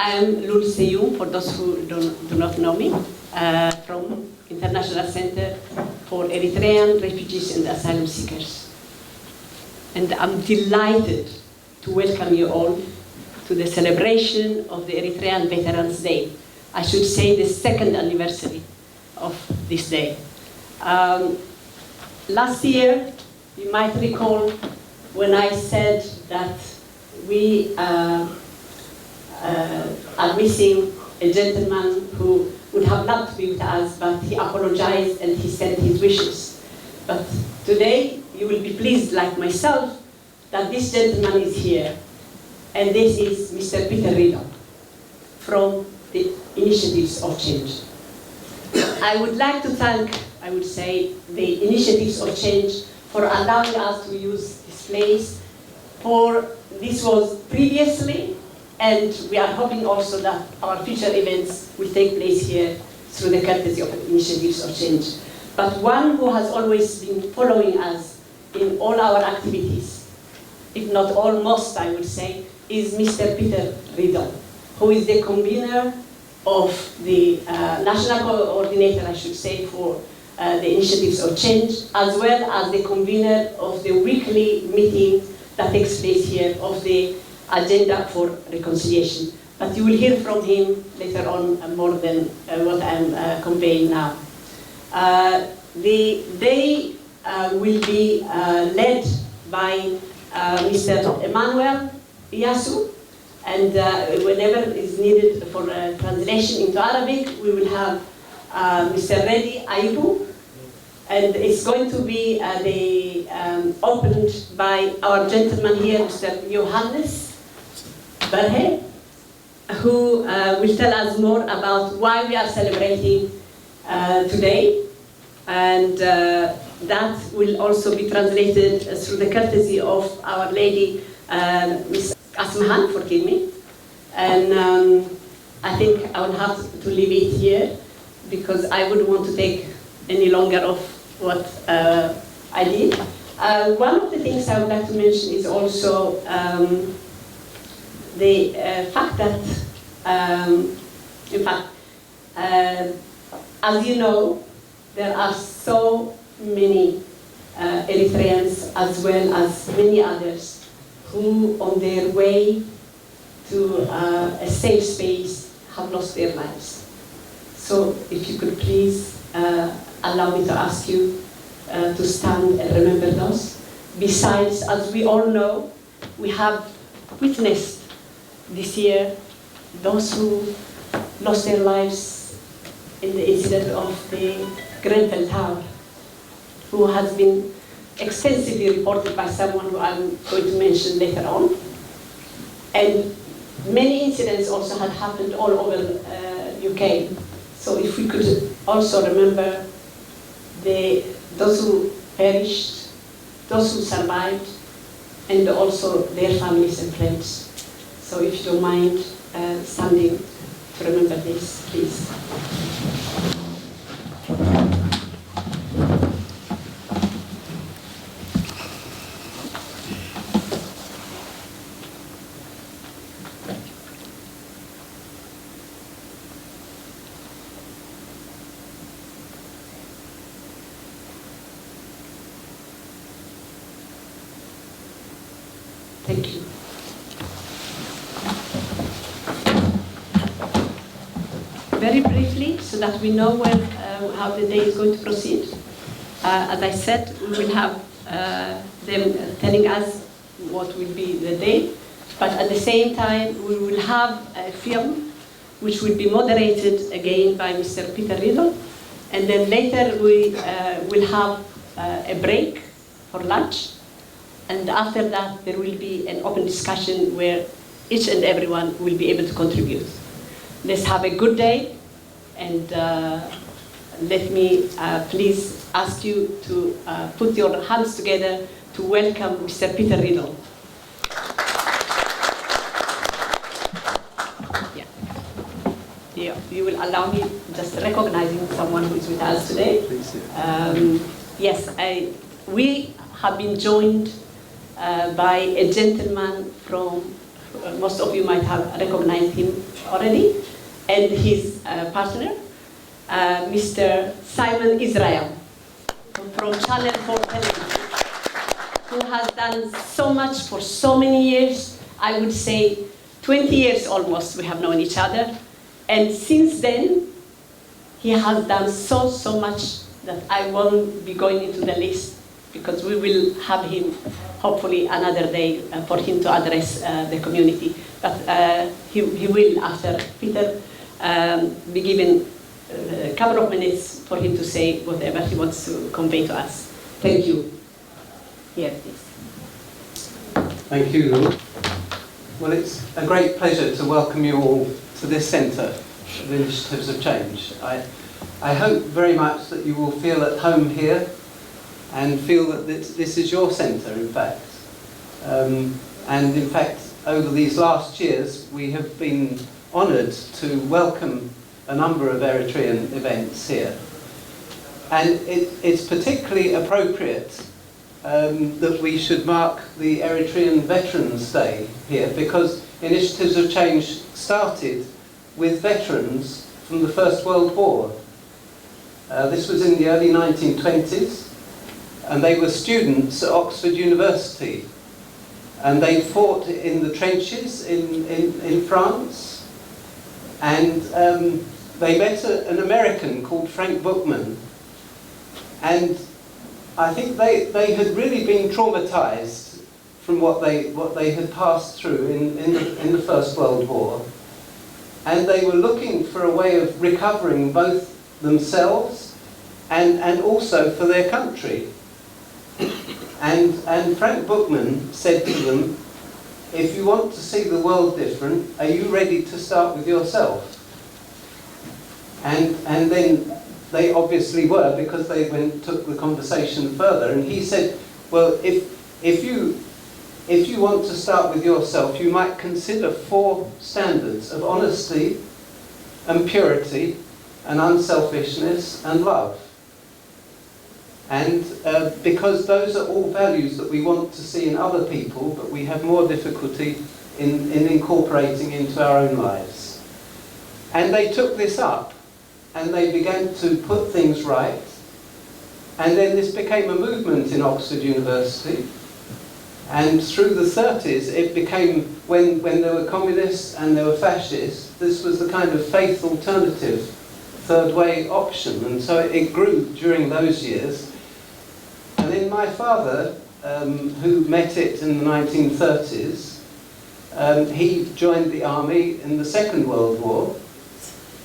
I am Leul, for those who do not know me, from International Center for Eritrean Refugees and Asylum Seekers. And I'm delighted to welcome you all to the celebration of the Eritrean Veterans Day. I should say the second anniversary of this day. Last year, you might recall when I said that we are missing a gentleman who would have loved to be with us, but he apologized and he sent his wishes. But today, you will be pleased, like myself, that this gentleman is here. And this is Mr. Peter Leul from the Initiatives of Change. I would like to thank, I would say, the Initiatives of Change for allowing us to use this place. For this was previously, and we are hoping also that our future events will take place here through the courtesy of Initiatives of Change. But one who has always been following us in all our activities, if not almost, I would say, is Mr. Peter Leul, who is the convener of the national coordinator, I should say, for the Initiatives of Change, as well as the convener of the weekly meeting that takes place here of the Agenda for Reconciliation. But you will hear from him later on more than what I'm conveying now. The day will be led by Mr. Emmanuel Yasu, and whenever is needed for translation into Arabic, we will have Mr. Redi Aibu, and it's going to be opened by our gentleman here, Mr. Johannes Berhe, who will tell us more about why we are celebrating today, and that will also be translated through the courtesy of Our Lady, Ms. Asmahan, forgive me. And I think I will have to leave it here because I wouldn't want to take any longer of what I did. One of the things I would like to mention is also the fact that, in fact, as you know, there are so many Eritreans as well as many others who, on their way to a safe space, have lost their lives. So if you could please allow me to ask you to stand and remember those. Besides, as we all know, we have witnessed this year those who lost their lives in the incident of the Grenfell Tower, who has been extensively reported by someone who I'm going to mention later on. And many incidents also had happened all over UK. So if we could also remember those who perished, those who survived, and also their families and friends. So if you don't mind standing to remember this, please. Thank you. Very briefly, so that we know how the day is going to proceed. As I said, we will have them telling us what will be the day, but at the same time, we will have a film which will be moderated again by Mr. Peter Leul, and then later we will have a break for lunch. And after that, there will be an open discussion where each and everyone will be able to contribute. Let's have a good day, and let me please ask you to put your hands together to welcome Mr. Peter Leul. Yeah. You will allow me just recognizing someone who is with us today. Please do. Yes, we have been joined by a gentleman from most of you might have recognized him already, and his partner, Mr. Simon Israel from Channel 4 Television, who has done so much for so many years. I would say 20 years almost we have known each other. And since then, he has done so much that I won't be going into the list, because we will have him hopefully another day for him to address the community. But he will, after Peter, be given a couple of minutes for him to say whatever he wants to convey to us. Thank you. Here, please. Thank you, Leul. Well, it's a great pleasure to welcome you all to this Centre of Initiatives of Change. I hope very much that you will feel at home here and feel that this is your centre, in fact. And in fact, over these last years, we have been honoured to welcome a number of Eritrean events here. And it's particularly appropriate that we should mark the Eritrean Veterans Day here, because Initiatives of Change started with veterans from the First World War. This was in the early 1920s, and they were students at Oxford University. And they fought in the trenches in France, and they met an American called Frank Bookman. And I think they had really been traumatized from what they had passed through in the First World War. And they were looking for a way of recovering both themselves and also for their country. And Frank Bookman said to them, if you want to see the world different, are you ready to start with yourself? And then they obviously were, because they took the conversation further. And he said, well, if you want to start with yourself, you might consider 4 standards of honesty and purity and unselfishness and love. And because those are all values that we want to see in other people, but we have more difficulty in incorporating into our own lives. And they took this up, and they began to put things right. And then this became a movement in Oxford University. And through the 30s, it became, when there were communists and there were fascists, this was the kind of faith alternative, third way option. And so it grew during those years. And then my father, who met it in the 1930s, he joined the army in the Second World War.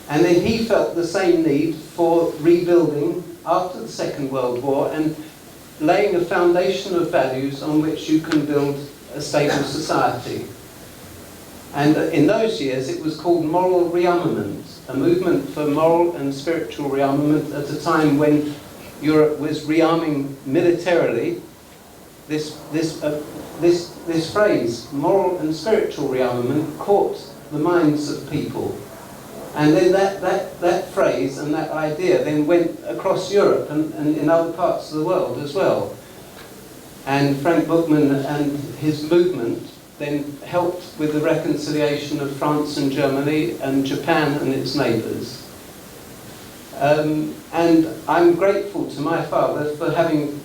And then he felt the same need for rebuilding after the Second World War and laying a foundation of values on which you can build a stable society. And in those years it was called moral rearmament, a movement for moral and spiritual rearmament at a time when Europe was rearming militarily. This phrase, moral and spiritual rearmament, caught the minds of people. And then that phrase and that idea then went across Europe and in other parts of the world as well. And Frank Bookman and his movement then helped with the reconciliation of France and Germany and Japan and its neighbours. And I'm grateful to my father for having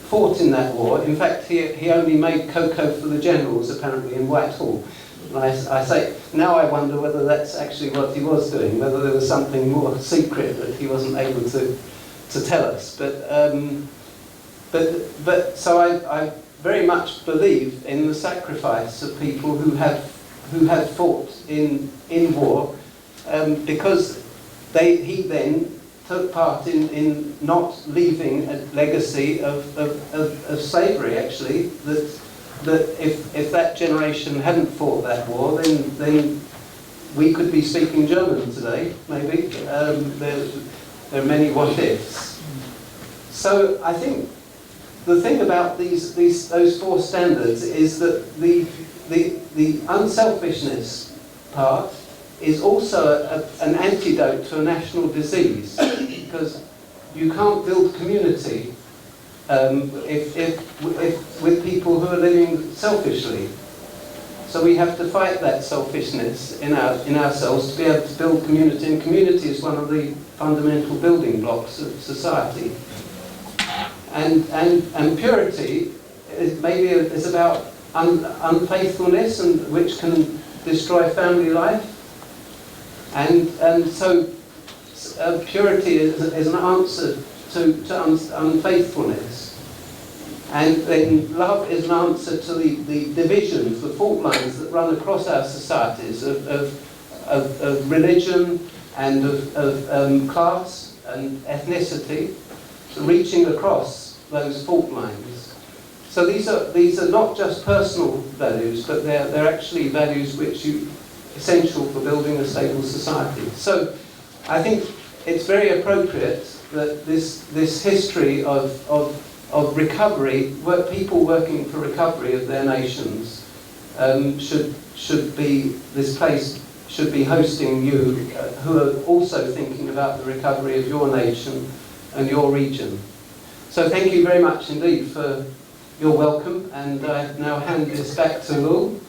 fought in that war. In fact, he only made cocoa for the generals, apparently, in Whitehall. And I say, now I wonder whether that's actually what he was doing, whether there was something more secret that he wasn't able to tell us. But so I very much believe in the sacrifice of people who had fought in war, because he then took part in not leaving a legacy of slavery, actually, that if that generation hadn't fought that war, then we could be speaking German today, maybe. There are many what-ifs. So I think the thing about those 4 standards is that the unselfishness part is also an antidote to a national disease, because you can't build community if with people who are living selfishly. So we have to fight that selfishness in ourselves to be able to build community, and community is one of the fundamental building blocks of society. And purity is about unfaithfulness, and which can destroy family life. And so purity is an answer to unfaithfulness. And then love is an answer to the divisions, the fault lines that run across our societies of religion and of class and ethnicity, reaching across those fault lines. So these are not just personal values, but they're actually values which are essential for building a stable society. So I think it's very appropriate that this history of recovery, people working for recovery of their nations, should be, this place should be hosting you, who are also thinking about the recovery of your nation and your region. So thank you very much indeed for your welcome, and I now hand this back to Leul.